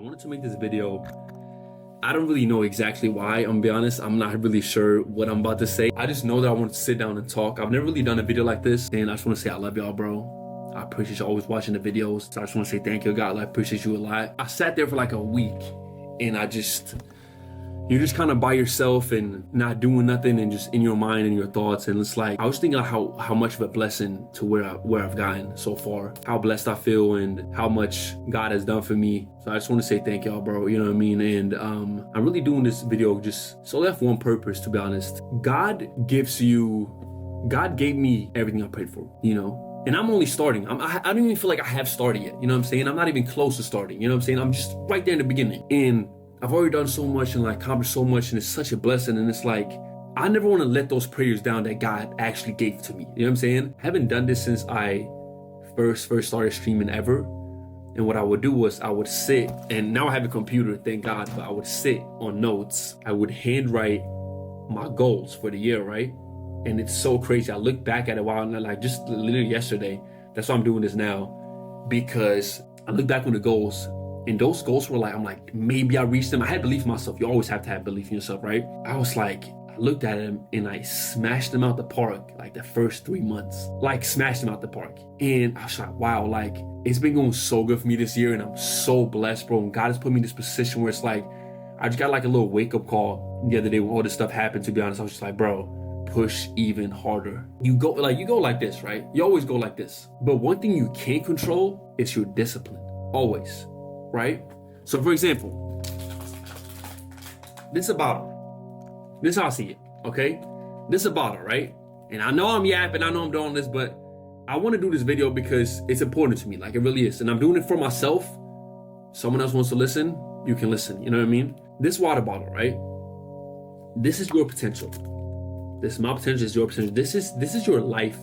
wanted to make this video. I don't really know exactly why, I'm gonna be honest. I'm not really sure what I'm about to say. I just know that I want to sit down and talk. I've never really done a video like this, and I just want to say I love y'all, bro. I appreciate you always watching the videos. So I just want to say thank you, God. I appreciate you a lot. I sat there for like a week, and you're just kind of by yourself and not doing nothing and just in your mind and your thoughts. And it's like, I was thinking how much of a blessing to where I've gotten so far, how blessed I feel and how much God has done for me. So I just want to say thank y'all, bro. You know what I mean? And I'm really doing this video just solely for one purpose, to be honest. God gave me everything I prayed for, you know? And I'm only starting. I don't even feel like I have started yet. You know what I'm saying? I'm not even close to starting. You know what I'm saying? I'm just right there in the beginning. And I've already done so much and like accomplished so much, and it's such a blessing. And it's like, I never want to let those prayers down that God actually gave to me. You know what I'm saying? I haven't done this since I first started streaming ever. And what I would do was I would sit, and now I have a computer, thank God, but I would sit on notes. I would handwrite my goals for the year, right? And it's so crazy. I look back at it while like just literally yesterday. That's why I'm doing this now, because I look back on the goals. And those goals were like, I'm like, maybe I reached them. I had belief in myself. You always have to have belief in yourself, right? I was like, I looked at them and I smashed them out the park like the first 3 months. Like smashed them out the park. And I was like, wow, like it's been going so good for me this year, and I'm so blessed, bro. And God has put me in this position where it's like, I just got like a little wake up call the other day when all this stuff happened, to be honest. I was just like, bro, push even harder. You go like this, right? You always go like this. But one thing you can't control is your discipline. Always. Right? So for example, this is a bottle. This is how I see it, okay? This is a bottle, right? And I know I'm yapping, I know I'm doing this, but I want to do this video because it's important to me, like it really is. And I'm doing it for myself. Someone else wants to listen, you can listen, you know what I mean? This water bottle, right? This is your potential. This, my potential is your potential. This is your life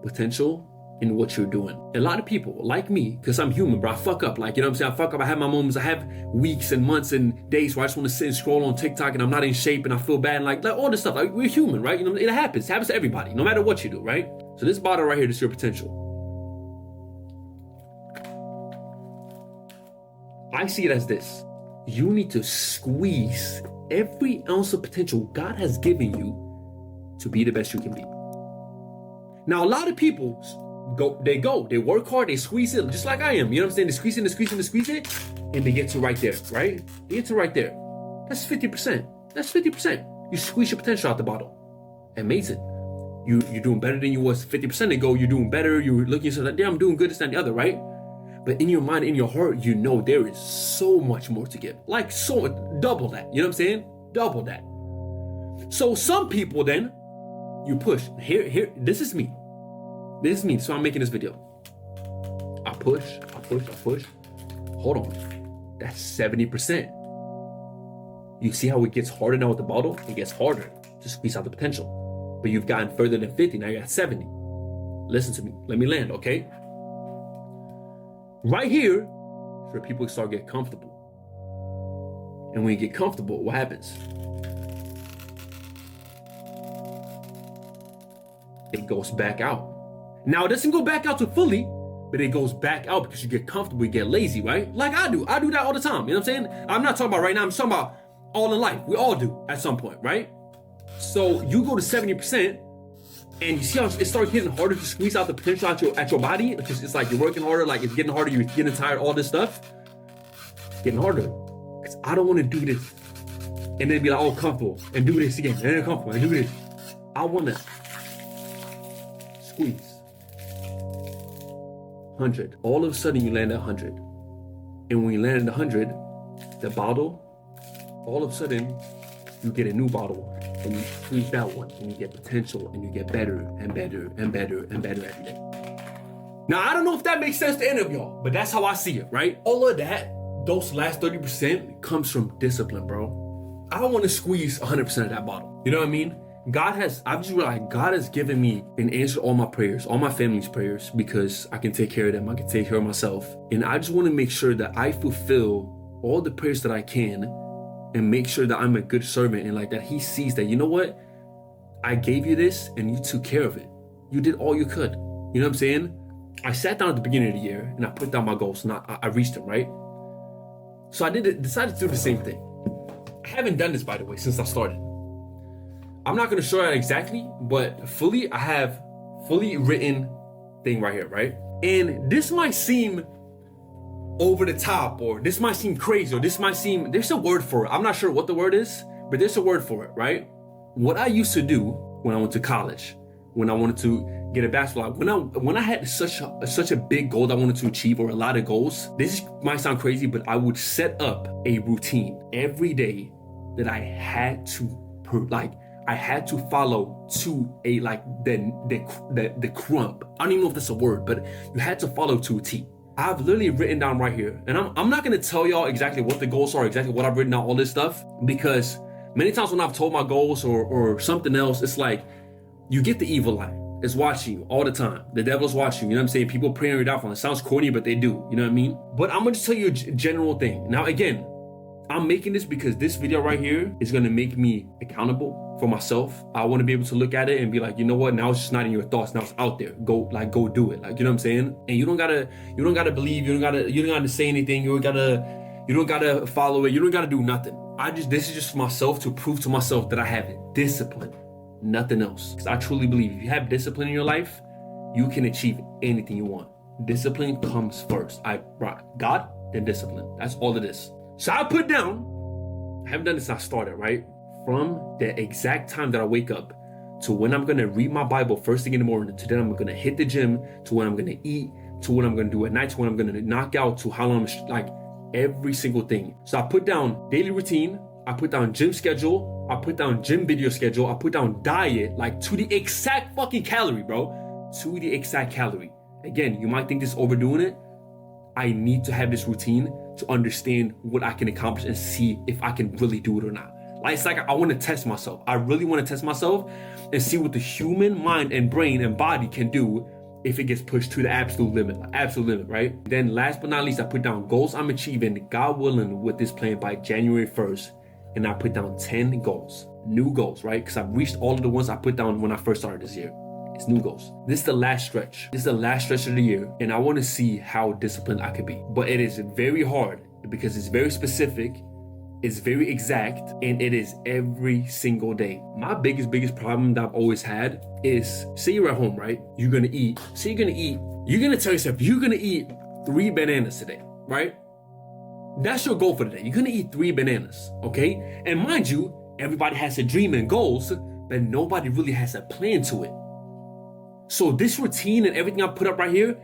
potential in what you're doing. A lot of people like me, because I'm human, bro. I fuck up, like, you know what I'm saying? I fuck up. I have my moments. I have weeks and months and days where I just want to sit and scroll on TikTok and I'm not in shape and I feel bad and like all this stuff. Like, we're human, right? You know, it happens. It happens to everybody, no matter what you do, right? So this bottle right here, this is your potential. I see it as this. You need to squeeze every ounce of potential God has given you to be the best you can be. Now, a lot of people they work hard, they squeeze it just like I am. You know what I'm saying? They squeeze it, and they get to right there, right? They get to right there. That's 50%. That's 50%. You squeeze your potential out the bottle. Amazing. You're doing better than you was 50% ago. You're doing better. You're looking at yourself like, I'm doing good, this, that, and the other, right? But in your mind, in your heart, you know there is so much more to give. Like so double that. You know what I'm saying? Double that. So some people then, you push. Here, this is me. This is me, so I'm making this video. I push. Hold on. That's 70%. You see how it gets harder now with the bottle? It gets harder to squeeze out the potential. But you've gotten further than 50, now you're at 70. Listen to me, let me land, okay? Right here is where people start getting comfortable. And when you get comfortable, what happens? It goes back out. Now, it doesn't go back out to fully, but it goes back out because you get comfortable, you get lazy, right? Like I do. I do that all the time. You know what I'm saying? I'm not talking about right now. I'm talking about all in life. We all do at some point, right? So you go to 70%, and you see how it starts getting harder to squeeze out the potential at your body? Because it's like you're working harder, like it's getting harder, you're getting tired, all this stuff. It's getting harder. Because I don't want to do this and then be like, oh, comfortable, and do this again, and then comfortable, and do this. I want to squeeze. 100. All of a sudden you land at 100. And when you land at 100, the bottle, all of a sudden you get a new bottle and you squeeze that one and you get potential and you get better and better and better and better every day. Now, I don't know if that makes sense to any of y'all, but that's how I see it, right? All of that, those last 30% comes from discipline, bro. I want to squeeze 100% of that bottle. You know what I mean? I've just realized God has given me an answer to all my prayers, all my family's prayers, because I can take care of them. I can take care of myself. And I just want to make sure that I fulfill all the prayers that I can and make sure that I'm a good servant and like that he sees that, you know what? I gave you this and you took care of it. You did all you could. You know what I'm saying? I sat down at the beginning of the year and I put down my goals and I reached them, right? So I decided to do the same thing. I haven't done this, by the way, since I started. I'm not going to show you exactly, but I have fully written thing right here, right? And this might seem over the top, or this might seem crazy, or this might seem, there's a word for it. I'm not sure what the word is, but there's a word for it, right? What I used to do when I went to college, when I wanted to get a bachelor, when I had such a big goal that I wanted to achieve, or a lot of goals, this might sound crazy, but I would set up a routine every day that I had to follow to a, like, the crumb. I don't even know if that's a word, but you had to follow to a T. I've literally written down right here, and I'm not gonna tell y'all exactly what the goals are, exactly what I've written down, all this stuff, because many times when I've told my goals or something else, it's like you get the evil eye. It's watching you all the time. The devil's watching you, you know what I'm saying? People praying your downfall. It sounds corny, but they do, you know what I mean? But I'm gonna just tell you a general thing. Now, again, I'm making this because this video right here is gonna make me accountable for myself. I wanna be able to look at it and be like, you know what? Now it's just not in your thoughts. Now it's out there. Go do it. Like, you know what I'm saying? And you don't gotta believe. You don't gotta say anything. You don't gotta follow it. You don't gotta do nothing. This is just for myself, to prove to myself that I have discipline, nothing else. Because I truly believe if you have discipline in your life, you can achieve anything you want. Discipline comes first. God, then discipline. That's all it is. So I put down, I haven't done this since I started, right? From the exact time that I wake up to when I'm gonna read my Bible first thing in the morning, to then I'm gonna hit the gym, to when I'm gonna eat, to what I'm gonna do at night, to when I'm gonna knock out, to how long like every single thing. So I put down daily routine, I put down gym schedule, I put down gym video schedule, I put down diet, like to the exact fucking calorie, bro. To the exact calorie. Again, you might think this is overdoing it. I need to have this routine to understand what I can accomplish and see if I can really do it or not. Like, it's like I want to test myself. I really want to test myself and see what the human mind and brain and body can do if it gets pushed to the absolute limit, right? Then last but not least, I put down goals I'm achieving, God willing, with this plan by January 1st. And I put down 10 goals, new goals, right? Because I've reached all of the ones I put down when I first started this year. It's new goals. This is the last stretch. This is the last stretch of the year, and I want to see how disciplined I could be. But it is very hard because it's very specific, it's very exact, and it is every single day. My biggest problem that I've always had is, say you're at home, right? You're gonna tell yourself you're gonna eat 3 bananas today, right? That's your goal for the day. You're gonna eat 3 bananas, okay? And mind you, everybody has a dream and goals, but nobody really has a plan to it. So this routine and everything I put up right here,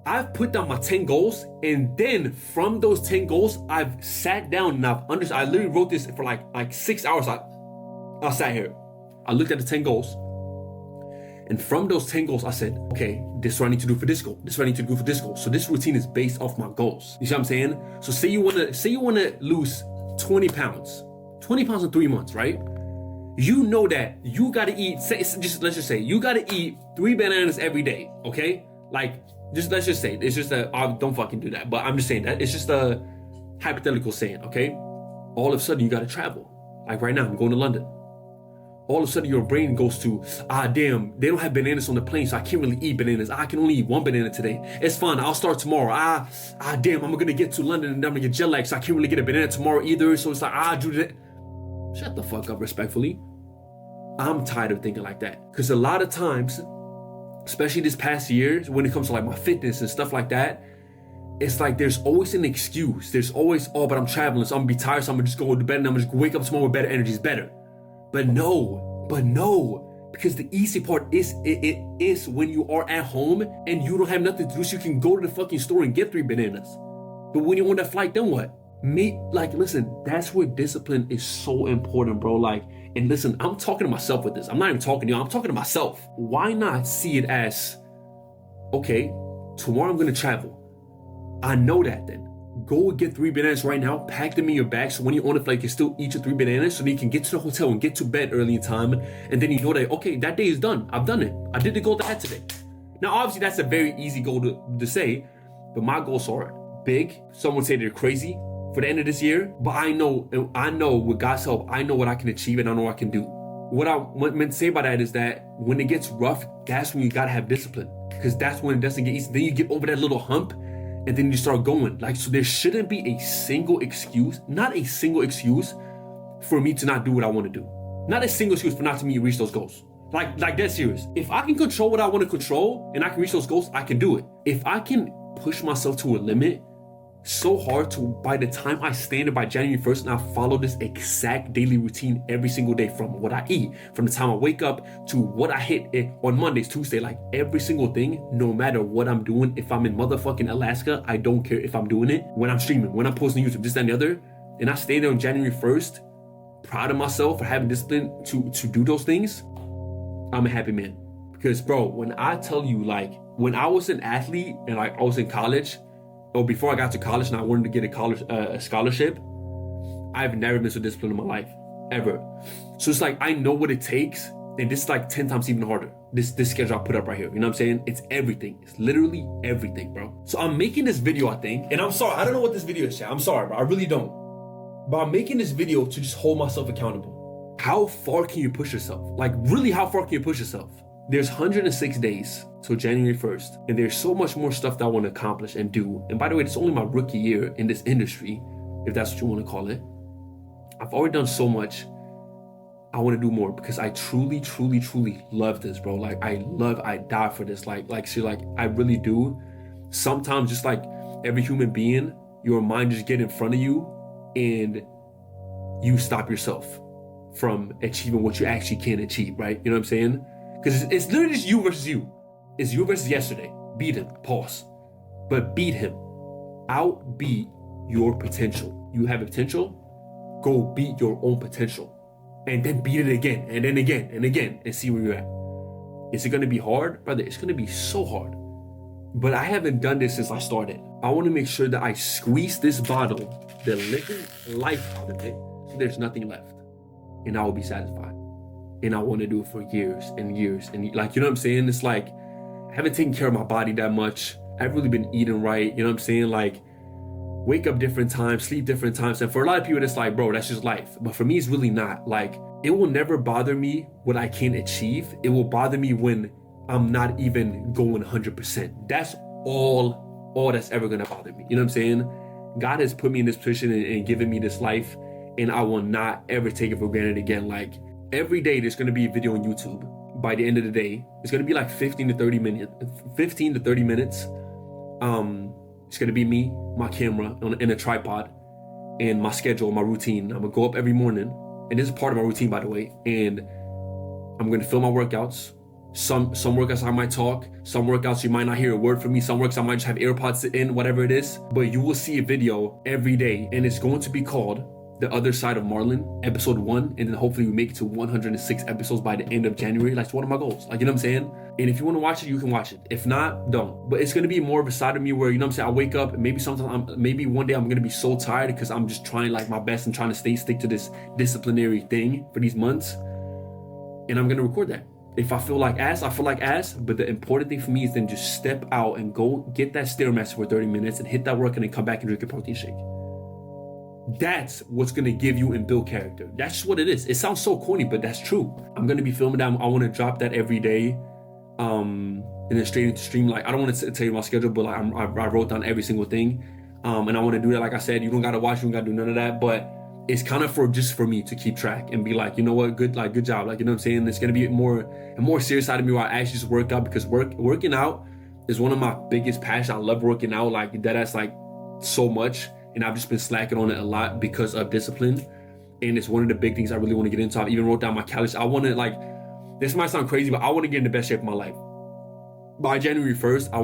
I've put down my 10 goals, and then from those 10 goals, I've sat down and I literally wrote this for like 6 hours. I sat here, I looked at the 10 goals, and from those 10 goals, I said, okay, this is what I need to do for this goal. This is what I need to do for this goal. So this routine is based off my goals. You see what I'm saying? So say you wanna lose 20 pounds in 3 months, right? You know that you gotta eat, let's just say, you gotta eat 3 bananas every day, okay? Like, let's just say, it's just don't fucking do that, but I'm just saying that it's just a hypothetical saying, okay? All of a sudden, you gotta travel. Like right now, I'm going to London. All of a sudden, your brain goes to, damn, they don't have bananas on the plane, so I can't really eat bananas. I can only eat 1 banana today. It's fine, I'll start tomorrow. Damn, I'm gonna get to London and I'm gonna get jet lag, so I can't really get a banana tomorrow either. So it's like, do that. Shut the fuck up, respectfully. I'm tired of thinking like that. Because a lot of times, especially this past year, when it comes to like my fitness and stuff like that, it's like there's always an excuse. There's always, but I'm traveling, so I'm gonna be tired, so I'm gonna just go to bed and I'm gonna just wake up tomorrow with better energy. It's better. But no, because the easy part is it is when you are at home and you don't have nothing to do, so you can go to the fucking store and get 3 bananas. But when you're on that flight, then what? Listen, that's where discipline is so important, bro. Like, and listen, I'm talking to myself with this. I'm not even talking to you. I'm talking to myself. Why not see it as, okay, tomorrow I'm going to travel. I know that then. Go get 3 bananas right now, pack them in your bag, so when you're on the flight, you can still eat your 3 bananas so that you can get to the hotel and get to bed early in time. And then you know that, okay, that day is done. I've done it. I did the goal that I had today. Now, obviously, that's a very easy goal to say, but my goals are big. Some would say they're crazy for the end of this year, but I know with God's help, I know what I can achieve and I know what I can do. What I meant to say by that is that when it gets rough, that's when you gotta have discipline, because that's when it doesn't get easy. Then you get over that little hump, and then you start going. Like, so there shouldn't be a single excuse, not a single excuse for me to not do what I want to do. Not a single excuse for not to reach those goals. Like dead serious. If I can control what I want to control and I can reach those goals, I can do it. If I can push myself to a limit so hard to by the time I stand it by January 1st and I follow this exact daily routine every single day, from what I eat, from the time I wake up to what I hit on Mondays, Tuesday, like every single thing, no matter what I'm doing. If I'm in motherfucking Alaska, I don't care if I'm doing it. When I'm streaming, when I'm posting YouTube, this, that, and the other, and I stay there on January 1st, proud of myself for having discipline to do those things, I'm a happy man. Because bro, when I tell you, like, when I was an athlete and like I was in college, or before I got to college and I wanted to get a scholarship, I've never been so disciplined in my life, ever. So it's like, I know what it takes, and this is like 10 times even harder. This schedule I put up right here, you know what I'm saying? It's everything. It's literally everything, bro. So I'm making this video, I think, and I'm sorry, I don't know what this video is, chat. I'm sorry, bro, I really don't. But I'm making this video to just hold myself accountable. How far can you push yourself? Like, really, how far can you push yourself? There's 106 days till January 1st, and there's so much more stuff that I want to accomplish and do. And by the way, it's only my rookie year in this industry, if that's what you want to call it. I've already done so much. I want to do more because I truly, truly, truly love this, bro. Like, I die for this. Like, I really do. Sometimes, just like every human being, your mind just get in front of you and you stop yourself from achieving what you actually can achieve, right? You know what I'm saying? Because it's literally just you versus you. It's you versus yesterday. Beat him. Pause. But beat him. Outbeat your potential. You have a potential, go beat your own potential. And then beat it again, and then again, and again, and see where you're at. Is it gonna be hard? Brother, it's gonna be so hard. But I haven't done this since I started. I wanna make sure that I squeeze this bottle, the living life out of it, so there's nothing left. And I will be satisfied. And I want to do it for years and years. And like, you know what I'm saying? It's like, I haven't taken care of my body that much. I've really been eating right. You know what I'm saying? Like, wake up different times, sleep different times. And for a lot of people, it's like, bro, that's just life. But for me, it's really not. Like, it will never bother me what I can achieve. It will bother me when I'm not even going 100%. That's all that's ever going to bother me. You know what I'm saying? God has put me in this position and given me this life. And I will not ever take it for granted again. Like, every day there's going to be a video on YouTube. By the end of the day, it's going to be like 15 to 30 minutes. It's going to be me, my camera, and a tripod, and my schedule, my routine. I'm going to go up every morning. And this is part of my routine, by the way. And I'm going to film my workouts. Some workouts I might talk. Some workouts you might not hear a word from me. Some workouts I might just have AirPods in, whatever it is. But you will see a video every day. And it's going to be called The Other Side of Marlon, episode 1, and then hopefully we make it to 106 episodes by the end of January. Like, it's one of my goals. Like, you know what I'm saying? And if you want to watch it, you can watch it. If not, don't. But it's going to be more of a side of me where, you know what I'm saying, I wake up and maybe one day I'm going to be so tired because I'm just trying like my best and trying to stick to this disciplinary thing for these months. And I'm going to record that. If I feel like ass, I feel like ass. But the important thing for me is then just step out and go get that Stairmaster for 30 minutes and hit that work and then come back and drink a protein shake. That's what's going to give you and build character. That's just what it is. It sounds so corny, but that's true. I'm going to be filming that. I want to drop that every day. And then straight into stream. Like, I don't want to tell you my schedule, but like I wrote down every single thing. And I want to do that. Like I said, you don't got to watch, you don't got to do none of that. But it's kind of for me to keep track and be like, you know what, good job. Like, you know what I'm saying? It's going to be a more serious side of me where I actually just work out, because working out is one of my biggest passions. I love working out. Like, that's like so much. And I've just been slacking on it a lot because of discipline. And it's one of the big things I really want to get into. I've even wrote down my calories. I want to, like, this might sound crazy, but I want to get in the best shape of my life. By January 1st, I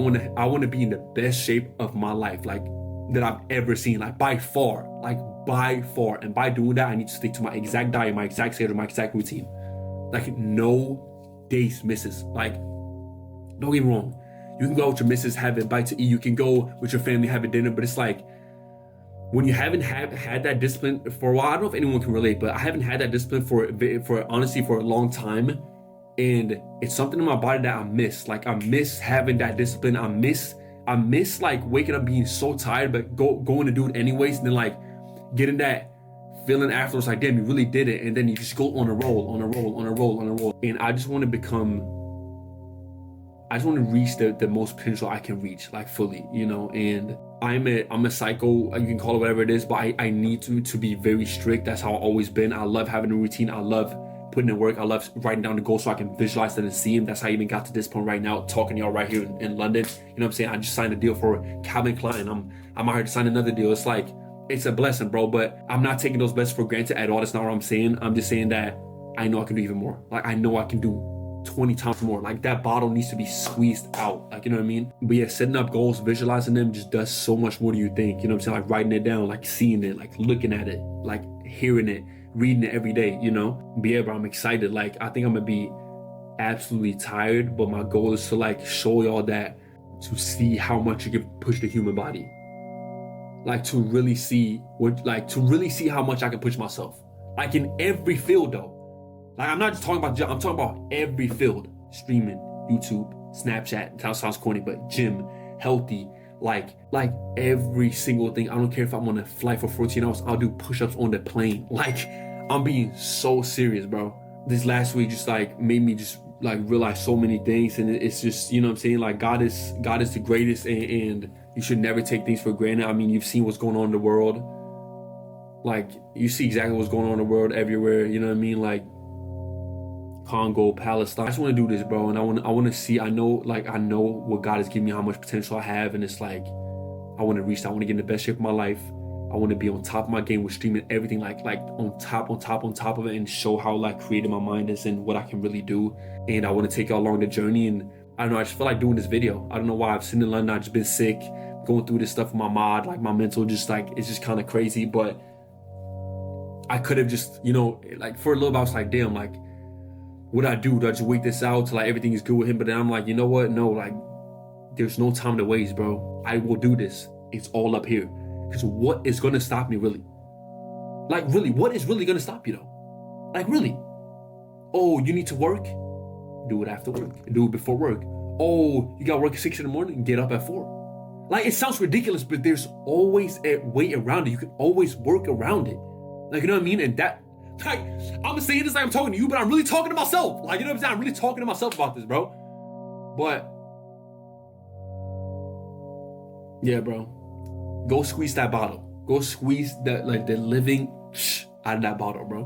want to be in the best shape of my life, like, that I've ever seen, like, by far. And by doing that, I need to stick to my exact diet, my exact schedule, my exact routine. Like, no days misses. Like, don't get me wrong. You can go with your missus, have a bite to eat. You can go with your family, have a dinner. But it's like, when you haven't had that discipline for a while, I don't know if anyone can relate, but I haven't had that discipline for honestly for a long time. And it's something in my body that I miss. Like, I miss having that discipline. I miss like waking up being so tired, but going to do it anyways. And then like getting that feeling afterwards, like, damn, you really did it. And then you just go on a roll. And I just want to become I just want to reach the most potential I can reach, like fully, you know. And I'm a psycho, you can call it whatever it is, but I need to be very strict. That's how I've always been. I love having a routine. I love putting in work. I love writing down the goals so I can visualize them and see them. That's how I even got to this point right now, talking to y'all right here in London. You know what I'm saying? I just signed a deal for Calvin Klein. I'm out here to sign another deal. It's like, it's a blessing, bro, but I'm not taking those blessings for granted at all. That's not what I'm saying. I'm just saying that I know I can do even more. Like, I know I can do 20 times more. Like, that bottle needs to be squeezed out. Like, you know what I mean? But yeah, setting up goals, visualizing them just does so much more than you think. You know what I'm saying? Like, writing it down, like seeing it, like looking at it, like hearing it, reading it every day, you know? But yeah, bro, I'm excited. Like, I think I'm gonna be absolutely tired, but my goal is to like show y'all that, to see how much you can push the human body. Like, to really see how much I can push myself. Like, in every field though. Like, I'm not just talking about job, I'm talking about every field. Streaming, YouTube, Snapchat, that sounds corny, but gym, healthy, like every single thing. I don't care if I'm on a flight for 14 hours, I'll do push-ups on the plane. Like, I'm being so serious, bro. This last week just like made me just like realize so many things, and it's just, you know what I'm saying? Like, God is the greatest, and you should never take things for granted. I mean, you've seen what's going on in the world. Like, you see exactly what's going on in the world everywhere, you know what I mean? Like, Congo, Palestine. I just want to do this, bro, and I want to see. I know what God has given me, how much potential I have, and it's like I want to reach that. I want to get in the best shape of my life. I want to be on top of my game with streaming, everything like on top of it, and show how like creative my mind is and what I can really do. And I want to take you along the journey. And I don't know, I just feel like doing this video. I don't know why. I've sitting in London, I've just been sick, going through this stuff with my mod, like my mental, just like it's just kind of crazy. But I could have just, you know, like for a little bit I was like, damn, like, what I do? Do I just wait this out till like everything is good with him? But then I'm like, you know what? No, like, there's no time to waste, bro. I will do this. It's all up here. Because what is gonna stop me, really? Like, really, what is really gonna stop you, though? Like, really? Oh, you need to work? Do it after work. Do it before work. Oh, you got work at 6 in the morning? Get up at 4. Like, it sounds ridiculous, but there's always a way around it. You can always work around it. Like, you know what I mean? And that, like, I'm saying this like I'm talking to you, but I'm really talking to myself. Like, you know what I'm saying? I'm really talking to myself about this, bro. But yeah, bro. Go squeeze that bottle. Go squeeze that, like, the living out of that bottle, bro.